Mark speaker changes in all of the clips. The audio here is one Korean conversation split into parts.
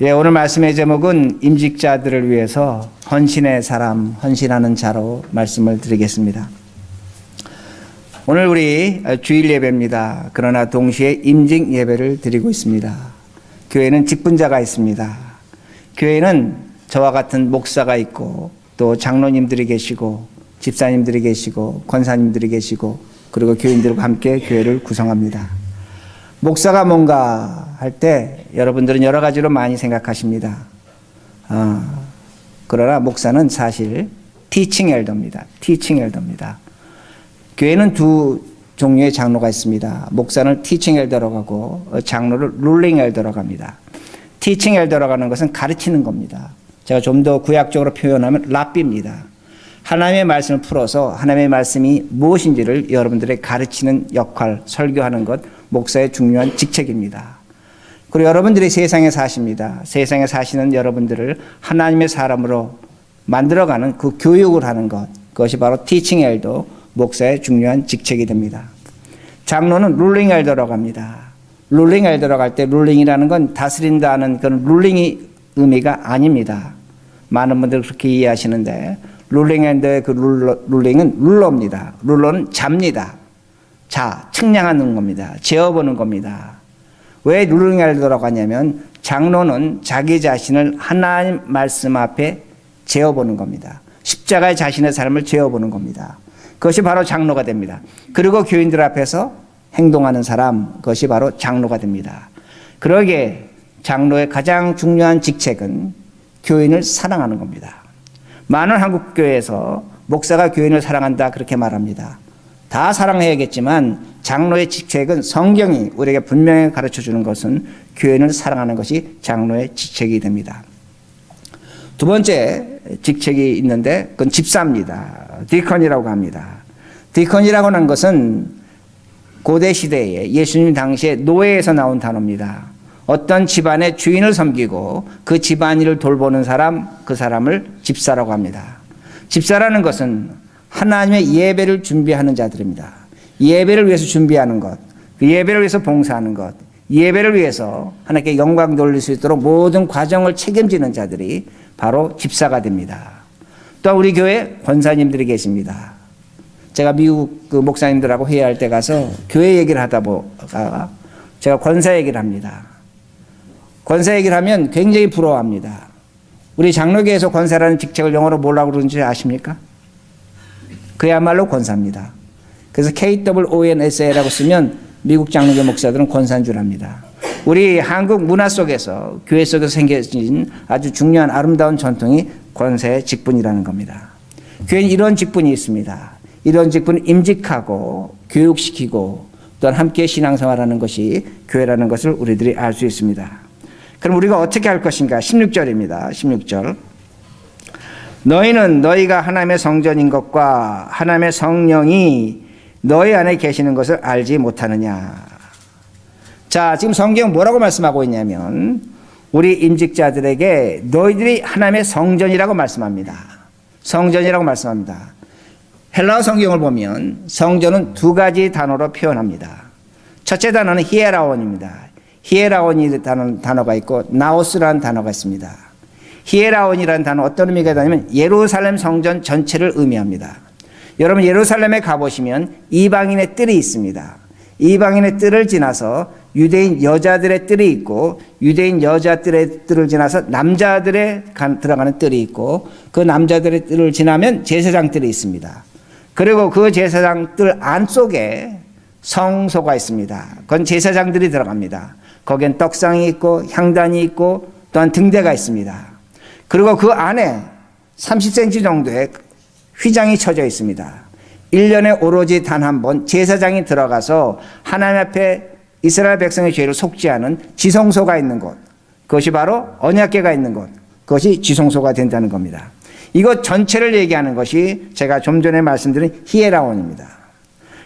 Speaker 1: 예, 오늘 말씀의 제목은 임직자들을 위해서 헌신의 사람, 헌신하는 자로 말씀을 드리겠습니다. 오늘 우리 주일 예배입니다. 그러나 동시에 임직 예배를 드리고 있습니다. 교회는 직분자가 있습니다. 교회는 저와 같은 목사가 있고 또 장로님들이 계시고 집사님들이 계시고 권사님들이 계시고 그리고 교인들과 함께 교회를 구성합니다. 목사가 뭔가 할 때 여러분들은 여러 가지로 많이 생각하십니다. 그러나 목사는 사실 티칭 엘더입니다. 티칭 엘더입니다. 교회는 두 종류의 장로가 있습니다. 목사는 티칭 엘더라고 하고 장로를 룰링 엘더라고 합니다. 티칭 엘더라고 하는 것은 가르치는 겁니다. 제가 좀 더 구약적으로 표현하면 랍비입니다. 하나님의 말씀을 풀어서 하나님의 말씀이 무엇인지를 여러분들에게 가르치는 역할, 설교하는 것, 목사의 중요한 직책입니다. 그리고 여러분들이 세상에 사십니다. 세상에 사시는 여러분들을 하나님의 사람으로 만들어가는 그 교육을 하는 것, 그것이 바로 티칭 엘더, 목사의 중요한 직책이 됩니다. 장로는 룰링 엘더라고 합니다. 룰링 엘더라고 할 때 룰링이라는 건 다스린다는 그런 룰링이 의미가 아닙니다. 많은 분들이 그렇게 이해하시는데 룰링 엘더의 그 룰링은 룰러입니다. 룰러는 잡니다. 자, 측량하는 겁니다. 재어보는 겁니다. 왜 룰링 엘더라고 하냐면 장로는 자기 자신을 하나님 말씀 앞에 재어보는 겁니다. 십자가의 자신의 삶을 재어보는 겁니다. 그것이 바로 장로가 됩니다. 그리고 교인들 앞에서 행동하는 사람, 그것이 바로 장로가 됩니다. 그러기에 장로의 가장 중요한 직책은 교인을 사랑하는 겁니다. 많은 한국 교회에서 목사가 교인을 사랑한다 그렇게 말합니다. 다 사랑해야겠지만 장로의 직책은 성경이 우리에게 분명히 가르쳐주는 것은 교인을 사랑하는 것이 장로의 직책이 됩니다. 두 번째 직책이 있는데 그건 집사입니다. 디컨이라고 합니다. 디컨이라고 하는 것은 고대 시대에 예수님 당시에 노예에서 나온 단어입니다. 어떤 집안의 주인을 섬기고 그 집안일을 돌보는 사람, 그 사람을 집사라고 합니다. 집사라는 것은 하나님의 예배를 준비하는 자들입니다. 예배를 위해서 준비하는 것, 그 예배를 위해서 봉사하는 것, 예배를 위해서 하나님께 영광 돌릴 수 있도록 모든 과정을 책임지는 자들이 바로 집사가 됩니다. 또 우리 교회 권사님들이 계십니다. 제가 미국 그 목사님들하고 회의할 때 가서 교회 얘기를 하다 보다가 제가 권사 얘기를 합니다. 권사 얘기를 하면 굉장히 부러워합니다. 우리 장로교에서 권사라는 직책을 영어로 뭐라고 그러는지 아십니까? 그야말로 권사입니다. 그래서 KWONSA라고 쓰면 미국 장로교 목사들은 권사인 줄 압니다. 우리 한국 문화 속에서 교회 속에서 생겨진 아주 중요한 아름다운 전통이 권사의 직분이라는 겁니다. 교회는 이런 직분이 있습니다. 이런 직분을 임직하고 교육시키고 또한 함께 신앙생활하는 것이 교회라는 것을 우리들이 알 수 있습니다. 그럼 우리가 어떻게 할 것인가? 16절입니다. 16절. 너희는 너희가 하나님의 성전인 것과 하나님의 성령이 너희 안에 계시는 것을 알지 못하느냐. 자, 지금 성경은 뭐라고 말씀하고 있냐면 우리 임직자들에게 너희들이 하나님의 성전이라고 말씀합니다. 성전이라고 말씀합니다. 헬라어 성경을 보면 성전은 두 가지 단어로 표현합니다. 첫째 단어는 히에라온입니다. 히에라온이라는 단어가 있고 나오스라는 단어가 있습니다. 히에라온이라는 단어 어떤 의미가 있냐면 예루살렘 성전 전체를 의미합니다. 여러분 예루살렘에 가보시면 이방인의 뜰이 있습니다. 이방인의 뜰을 지나서 유대인 여자들의 뜰이 있고 유대인 여자들의 뜰을 지나서 남자들의 들어가는 뜰이 있고 그 남자들의 뜰을 지나면 제사장 뜰이 있습니다. 그리고 그 제사장 뜰 안쪽에 성소가 있습니다. 그건 제사장들이 들어갑니다. 거기엔 떡상이 있고 향단이 있고 또한 등대가 있습니다. 그리고 그 안에 30cm 정도의 휘장이 쳐져 있습니다. 1년에 오로지 단 한 번 제사장이 들어가서 하나님 앞에 이스라엘 백성의 죄를 속죄하는 지성소가 있는 곳, 그것이 바로 언약궤가 있는 곳, 그것이 지성소가 된다는 겁니다. 이것 전체를 얘기하는 것이 제가 좀 전에 말씀드린 히에라온입니다.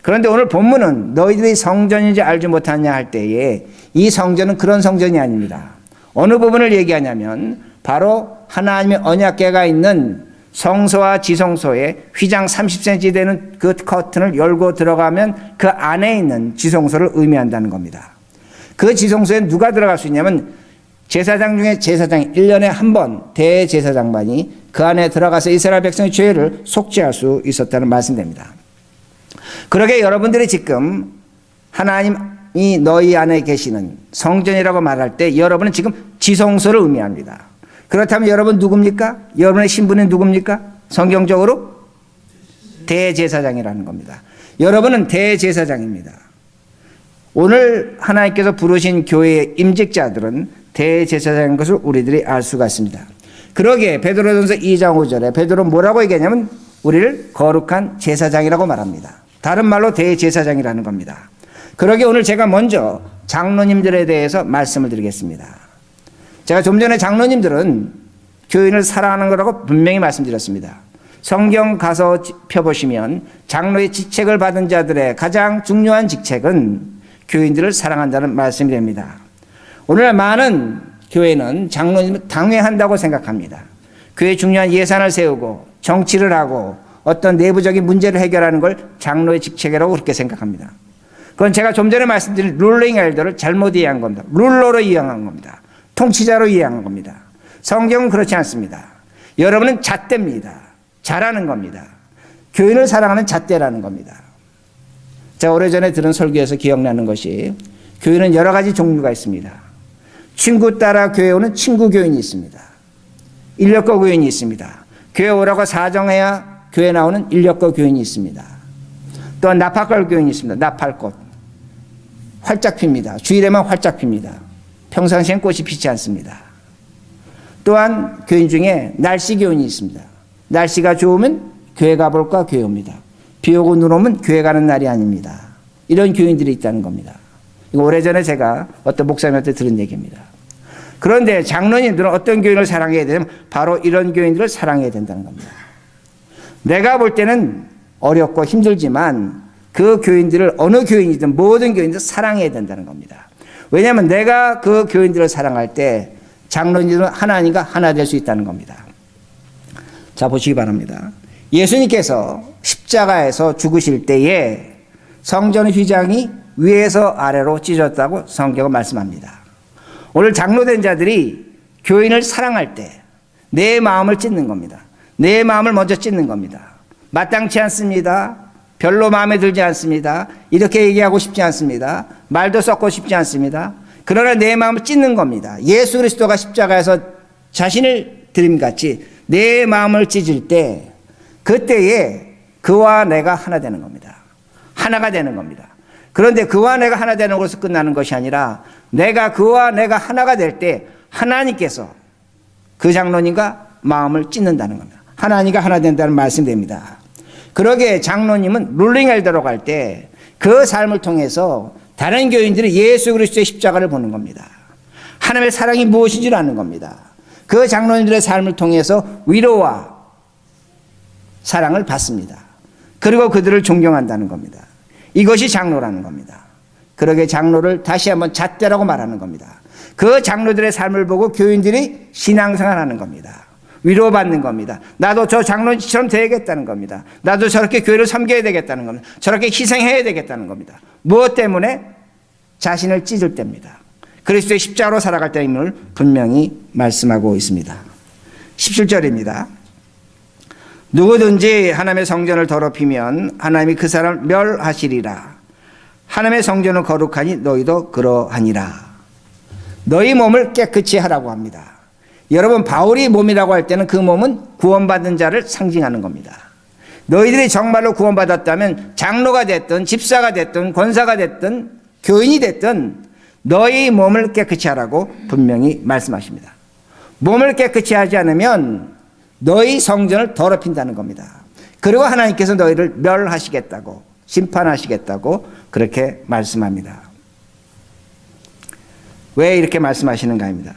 Speaker 1: 그런데 오늘 본문은 너희들이 성전인지 알지 못하냐 할 때에 이 성전은 그런 성전이 아닙니다. 어느 부분을 얘기하냐면 바로 하나님의 언약궤가 있는 성소와 지성소에 휘장 30cm 되는 그 커튼을 열고 들어가면 그 안에 있는 지성소를 의미한다는 겁니다. 그 지성소에 누가 들어갈 수 있냐면 제사장 중에 제사장이 1년에 한 번 대제사장만이 그 안에 들어가서 이스라엘 백성의 죄를 속죄할 수 있었다는 말씀됩니다. 그러게 여러분들이 지금 하나님이 너희 안에 계시는 성전이라고 말할 때 여러분은 지금 지성소를 의미합니다. 그렇다면 여러분 누굽니까? 여러분의 신분은 누굽니까? 성경적으로 대제사장이라는 겁니다. 여러분은 대제사장입니다. 오늘 하나님께서 부르신 교회의 임직자들은 대제사장인 것을 우리들이 알 수가 있습니다. 그러기에 베드로전서 2장 5절에 베드로 뭐라고 얘기하냐면 우리를 거룩한 제사장이라고 말합니다. 다른 말로 대제사장이라는 겁니다. 그러기에 오늘 제가 먼저 장로님들에 대해서 말씀을 드리겠습니다. 제가 좀 전에 장로님들은 교인을 사랑하는 거라고 분명히 말씀드렸습니다. 성경 가서 펴보시면 장로의 직책을 받은 자들의 가장 중요한 직책은 교인들을 사랑한다는 말씀이 됩니다. 오늘날 많은 교회는 장로님을 당회한다고 생각합니다. 교회 중요한 예산을 세우고 정치를 하고 어떤 내부적인 문제를 해결하는 걸 장로의 직책이라고 그렇게 생각합니다. 그건 제가 좀 전에 말씀드린 룰링 엘더를 잘못 이해한 겁니다. 룰러로 이해한 겁니다. 통치자로 이해한 겁니다. 성경은 그렇지 않습니다. 여러분은 잣대입니다. 잘하는 겁니다. 교인을 사랑하는 잣대라는 겁니다. 제가 오래전에 들은 설교에서 기억나는 것이 교인은 여러 가지 종류가 있습니다. 친구 따라 교회 오는 친구 교인이 있습니다. 인력거 교인이 있습니다. 교회 오라고 사정해야 교회 나오는 인력거 교인이 있습니다. 또한 나팔꽃 교인이 있습니다. 나팔꽃. 활짝 핍니다. 주일에만 활짝 핍니다. 평상시엔 꽃이 피지 않습니다. 또한 교인 중에 날씨 교인이 있습니다. 날씨가 좋으면 교회 가볼까 교회 옵니다. 비 오고 눈 오면 교회 가는 날이 아닙니다. 이런 교인들이 있다는 겁니다. 이거 오래전에 제가 어떤 목사님한테 들은 얘기입니다. 그런데 장로님들은 어떤 교인을 사랑해야 되냐면 바로 이런 교인들을 사랑해야 된다는 겁니다. 내가 볼 때는 어렵고 힘들지만 그 교인들을 어느 교인이든 모든 교인들 사랑해야 된다는 겁니다. 왜냐하면 내가 그 교인들을 사랑할 때 장로님들은 하나님과 하나 될 수 있다는 겁니다. 자, 보시기 바랍니다. 예수님께서 십자가에서 죽으실 때에 성전 휘장이 위에서 아래로 찢어졌다고 성경은 말씀합니다. 오늘 장로된 자들이 교인을 사랑할 때 내 마음을 찢는 겁니다. 내 마음을 먼저 찢는 겁니다. 마땅치 않습니다. 별로 마음에 들지 않습니다. 이렇게 얘기하고 싶지 않습니다. 말도 썩고 싶지 않습니다. 그러나 내 마음을 찢는 겁니다. 예수 그리스도가 십자가에서 자신을 드림같이 내 마음을 찢을 때 그때에 그와 내가 하나 되는 겁니다. 하나가 되는 겁니다. 그런데 그와 내가 하나 되는 것으로 끝나는 것이 아니라 내가 그와 내가 하나가 될 때 하나님께서 그 장로님과 마음을 찢는다는 겁니다. 하나님과 하나 된다는 말씀됩니다. 그러기에 장로님은 룰링 엘더로 갈 때 그 삶을 통해서 다른 교인들이 예수 그리스도의 십자가를 보는 겁니다. 하나님의 사랑이 무엇인지를 아는 겁니다. 그 장로님들의 삶을 통해서 위로와 사랑을 받습니다. 그리고 그들을 존경한다는 겁니다. 이것이 장로라는 겁니다. 그러게 장로를 다시 한번 잣대라고 말하는 겁니다. 그 장로들의 삶을 보고 교인들이 신앙생활하는 겁니다. 위로받는 겁니다. 나도 저 장로처럼 되겠다는 겁니다. 나도 저렇게 교회를 섬겨야 되겠다는 겁니다. 저렇게 희생해야 되겠다는 겁니다. 무엇 때문에? 자신을 찢을 때입니다. 그리스도의 십자가로 살아갈 때임을 분명히 말씀하고 있습니다. 17절입니다. 누구든지 하나님의 성전을 더럽히면 하나님이 그 사람을 멸하시리라. 하나님의 성전은 거룩하니 너희도 그러하니라. 너희 몸을 깨끗이 하라고 합니다. 여러분, 바울이 몸이라고 할 때는 그 몸은 구원받은 자를 상징하는 겁니다. 너희들이 정말로 구원받았다면 장로가 됐든 집사가 됐든 권사가 됐든 교인이 됐든 너희 몸을 깨끗이 하라고 분명히 말씀하십니다. 몸을 깨끗이 하지 않으면 너희 성전을 더럽힌다는 겁니다. 그리고 하나님께서 너희를 멸하시겠다고, 심판하시겠다고 그렇게 말씀합니다. 왜 이렇게 말씀하시는가입니다.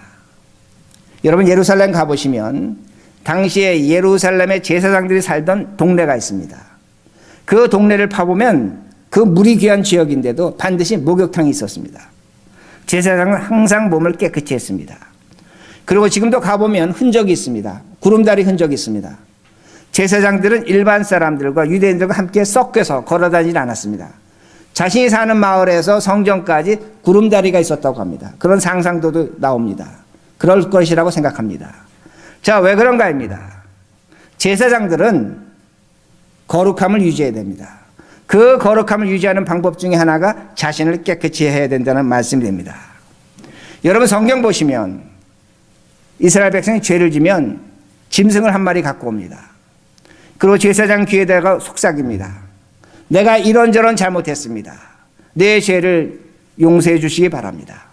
Speaker 1: 여러분, 예루살렘 가보시면 당시에 예루살렘의 제사장들이 살던 동네가 있습니다. 그 동네를 파보면 그 물이 귀한 지역인데도 반드시 목욕탕이 있었습니다. 제사장은 항상 몸을 깨끗이 했습니다. 그리고 지금도 가보면 흔적이 있습니다. 구름다리 흔적이 있습니다. 제사장들은 일반 사람들과 유대인들과 함께 섞여서 걸어다니지 않았습니다. 자신이 사는 마을에서 성전까지 구름다리가 있었다고 합니다. 그런 상상도도 나옵니다. 그럴 것이라고 생각합니다. 자, 왜 그런가입니다. 제사장들은 거룩함을 유지해야 됩니다. 그 거룩함을 유지하는 방법 중에 하나가 자신을 깨끗이 해야 된다는 말씀이 됩니다. 여러분 성경 보시면 이스라엘 백성이 죄를 지면 짐승을 한 마리 갖고 옵니다. 그리고 제사장 귀에다가 속삭입니다. 내가 이런저런 잘못했습니다. 내 죄를 용서해 주시기 바랍니다.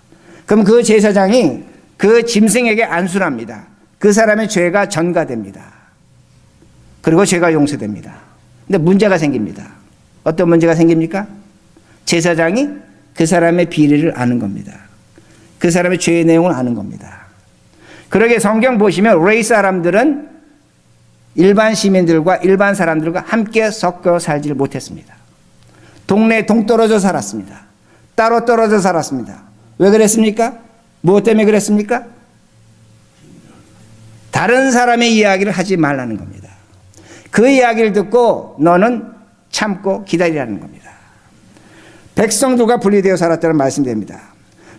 Speaker 1: 그럼 그 제사장이 그 짐승에게 안수합니다. 그 사람의 죄가 전가됩니다. 그리고 죄가 용서됩니다. 근데 문제가 생깁니다. 어떤 문제가 생깁니까? 제사장이 그 사람의 비리를 아는 겁니다. 그 사람의 죄의 내용을 아는 겁니다. 그러게 성경 보시면 레위 사람들은 일반 시민들과 일반 사람들과 함께 섞여 살지를 못했습니다. 동네에 동떨어져 살았습니다. 따로 떨어져 살았습니다. 왜 그랬습니까? 무엇 때문에 그랬습니까? 다른 사람의 이야기를 하지 말라는 겁니다. 그 이야기를 듣고 너는 참고 기다리라는 겁니다. 백성들과 분리되어 살았다는 말씀됩니다.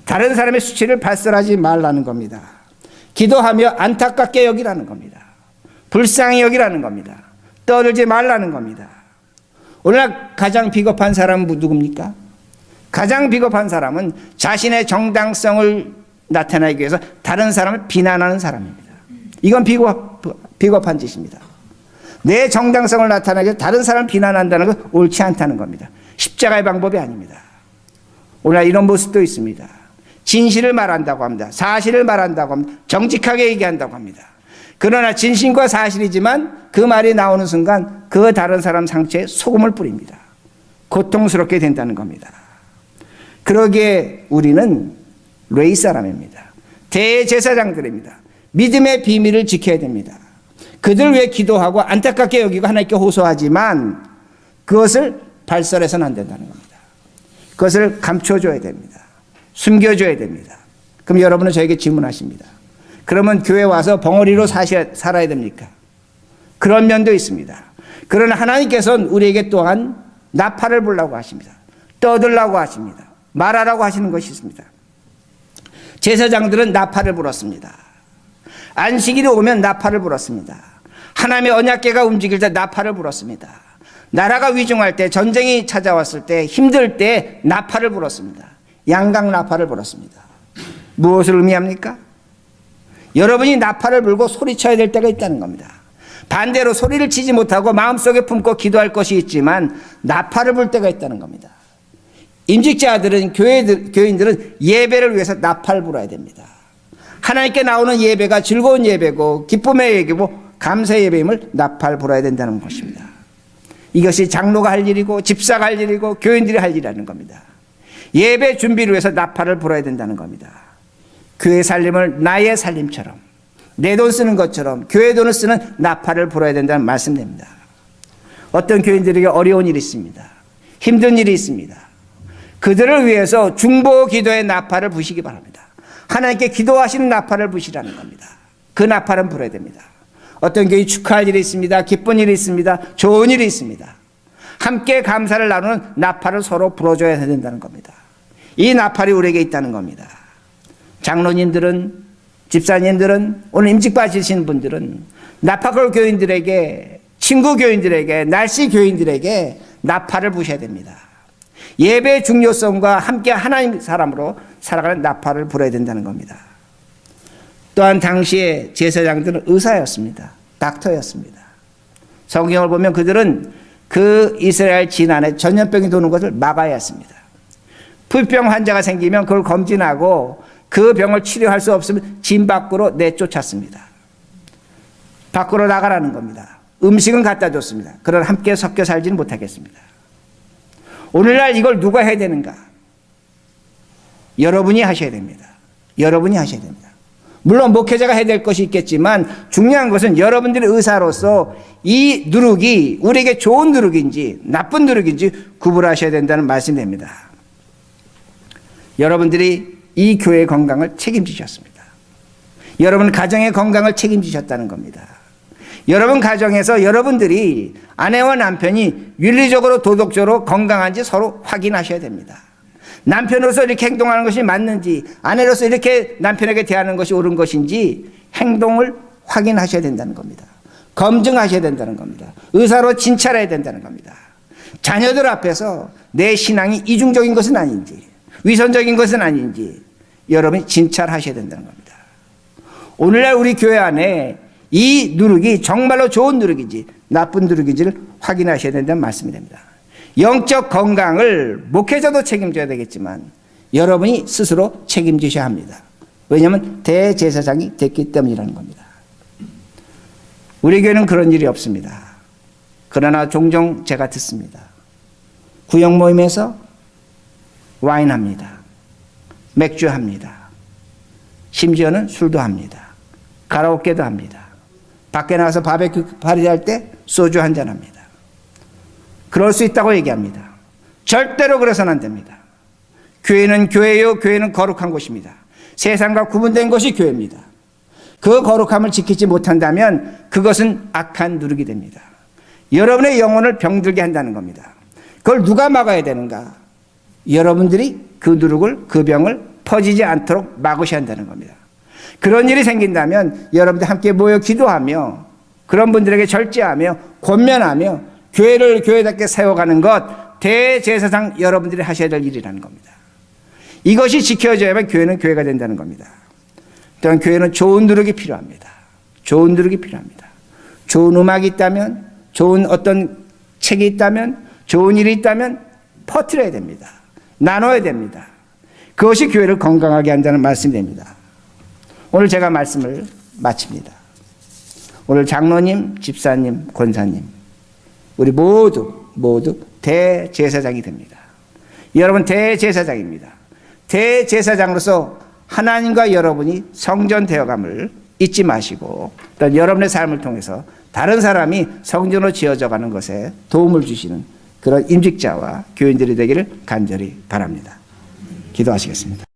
Speaker 1: 다른 사람의 수치를 발설하지 말라는 겁니다. 기도하며 안타깝게 여기라는 겁니다. 불쌍히 여기라는 겁니다. 떠들지 말라는 겁니다. 오늘날 가장 비겁한 사람은 누굽니까? 가장 비겁한 사람은 자신의 정당성을 나타내기 위해서 다른 사람을 비난하는 사람입니다. 이건 비겁한 짓입니다. 내 정당성을 나타내기 위해서 다른 사람을 비난한다는 건 옳지 않다는 겁니다. 십자가의 방법이 아닙니다. 오늘날 이런 모습도 있습니다. 진실을 말한다고 합니다. 사실을 말한다고 합니다. 정직하게 얘기한다고 합니다. 그러나 진실과 사실이지만 그 말이 나오는 순간 그 다른 사람 상처에 소금을 뿌립니다. 고통스럽게 된다는 겁니다. 그러기에 우리는 레위 사람입니다. 대제사장들입니다. 믿음의 비밀을 지켜야 됩니다. 그들 위해 기도하고 안타깝게 여기고 하나님께 호소하지만 그것을 발설해서는 안 된다는 겁니다. 그것을 감춰줘야 됩니다. 숨겨줘야 됩니다. 그럼 여러분은 저에게 질문하십니다. 그러면 교회 와서 벙어리로 살아야 됩니까? 그런 면도 있습니다. 그러나 하나님께서는 우리에게 또한 나팔을 불라고 하십니다. 떠들라고 하십니다. 말하라고 하시는 것이 있습니다. 제사장들은 나팔을 불었습니다. 안식일이 오면 나팔을 불었습니다. 하나님의 언약궤가 움직일 때 나팔을 불었습니다. 나라가 위중할 때, 전쟁이 찾아왔을 때, 힘들 때 나팔을 불었습니다. 양각 나팔을 불었습니다. 무엇을 의미합니까? 여러분이 나팔을 불고 소리쳐야 될 때가 있다는 겁니다. 반대로 소리를 치지 못하고 마음속에 품고 기도할 것이 있지만 나팔을 불 때가 있다는 겁니다. 임직자들은 교인들은 예배를 위해서 나팔을 불어야 됩니다. 하나님께 나오는 예배가 즐거운 예배고 기쁨의 예배고 감사의 예배임을 나팔 불어야 된다는 것입니다. 이것이 장로가 할 일이고 집사가 할 일이고 교인들이 할 일이라는 겁니다. 예배 준비를 위해서 나팔을 불어야 된다는 겁니다. 교회 살림을 나의 살림처럼 내 돈 쓰는 것처럼 교회 돈을 쓰는 나팔을 불어야 된다는 말씀입니다. 어떤 교인들에게 어려운 일이 있습니다. 힘든 일이 있습니다. 그들을 위해서 중보 기도의 나팔을 부시기 바랍니다. 하나님께 기도하시는 나팔을 부시라는 겁니다. 그 나팔은 불어야 됩니다. 어떤 교회 축하할 일이 있습니다. 기쁜 일이 있습니다. 좋은 일이 있습니다. 함께 감사를 나누는 나팔을 서로 불어줘야 된다는 겁니다. 이 나팔이 우리에게 있다는 겁니다. 장로님들은, 집사님들은, 오늘 임직 받으신 분들은 나팔골 교인들에게, 친구 교인들에게, 날씨 교인들에게 나팔을 부셔야 됩니다. 예배의 중요성과 함께 하나님 사람으로 살아가는 나팔을 불어야 된다는 겁니다. 또한 당시에 제사장들은 의사였습니다. 닥터였습니다. 성경을 보면 그들은 그 이스라엘 진안에 전염병이 도는 것을 막아야 했습니다. 불병 환자가 생기면 그걸 검진하고 그 병을 치료할 수 없으면 진 밖으로 내쫓았습니다. 밖으로 나가라는 겁니다. 음식은 갖다 줬습니다. 그러나 함께 섞여 살지는 못하겠습니다. 오늘날 이걸 누가 해야 되는가? 여러분이 하셔야 됩니다. 여러분이 하셔야 됩니다. 물론 목회자가 해야 될 것이 있겠지만 중요한 것은 여러분들의 의사로서 이 누룩이 우리에게 좋은 누룩인지 나쁜 누룩인지 구분하셔야 된다는 말씀입니다. 여러분들이 이 교회의 건강을 책임지셨습니다. 여러분 가정의 건강을 책임지셨다는 겁니다. 여러분 가정에서 여러분들이 아내와 남편이 윤리적으로 도덕적으로 건강한지 서로 확인하셔야 됩니다. 남편으로서 이렇게 행동하는 것이 맞는지, 아내로서 이렇게 남편에게 대하는 것이 옳은 것인지 행동을 확인하셔야 된다는 겁니다. 검증하셔야 된다는 겁니다. 의사로 진찰해야 된다는 겁니다. 자녀들 앞에서 내 신앙이 이중적인 것은 아닌지, 위선적인 것은 아닌지 여러분이 진찰하셔야 된다는 겁니다. 오늘날 우리 교회 안에 이 누룩이 정말로 좋은 누룩인지 나쁜 누룩인지를 확인하셔야 된다는 말씀이 됩니다. 영적 건강을 목회자도 책임져야 되겠지만 여러분이 스스로 책임지셔야 합니다. 왜냐하면 대제사장이 됐기 때문이라는 겁니다. 우리 교회는 그런 일이 없습니다. 그러나 종종 제가 듣습니다. 구역 모임에서 와인 합니다. 맥주 합니다. 심지어는 술도 합니다. 가라오케도 합니다. 밖에 나가서 바베큐 파티할 때 소주 한잔 합니다. 그럴 수 있다고 얘기합니다. 절대로 그래서는 안 됩니다. 교회는 교회요, 교회는 거룩한 곳입니다. 세상과 구분된 것이 교회입니다. 그 거룩함을 지키지 못한다면 그것은 악한 누룩이 됩니다. 여러분의 영혼을 병들게 한다는 겁니다. 그걸 누가 막아야 되는가? 여러분들이 그 누룩을, 그 병을 퍼지지 않도록 막으셔야 한다는 겁니다. 그런 일이 생긴다면 여러분들 함께 모여 기도하며 그런 분들에게 절제하며 권면하며 교회를 교회답게 세워가는 것, 대제사장 여러분들이 하셔야 될 일이라는 겁니다. 이것이 지켜져야만 교회는 교회가 된다는 겁니다. 또한 교회는 좋은 누룩이 필요합니다. 좋은 누룩이 필요합니다. 좋은 음악이 있다면, 좋은 어떤 책이 있다면, 좋은 일이 있다면 퍼뜨려야 됩니다. 나눠야 됩니다. 그것이 교회를 건강하게 한다는 말씀이 됩니다. 오늘 제가 말씀을 마칩니다. 오늘 장로님, 집사님, 권사님, 우리 모두 대제사장이 됩니다. 여러분 대제사장입니다. 대제사장으로서 하나님과 여러분이 성전 되어감을 잊지 마시고 또 여러분의 삶을 통해서 다른 사람이 성전으로 지어져 가는 것에 도움을 주시는 그런 임직자와 교인들이 되기를 간절히 바랍니다. 기도하시겠습니다.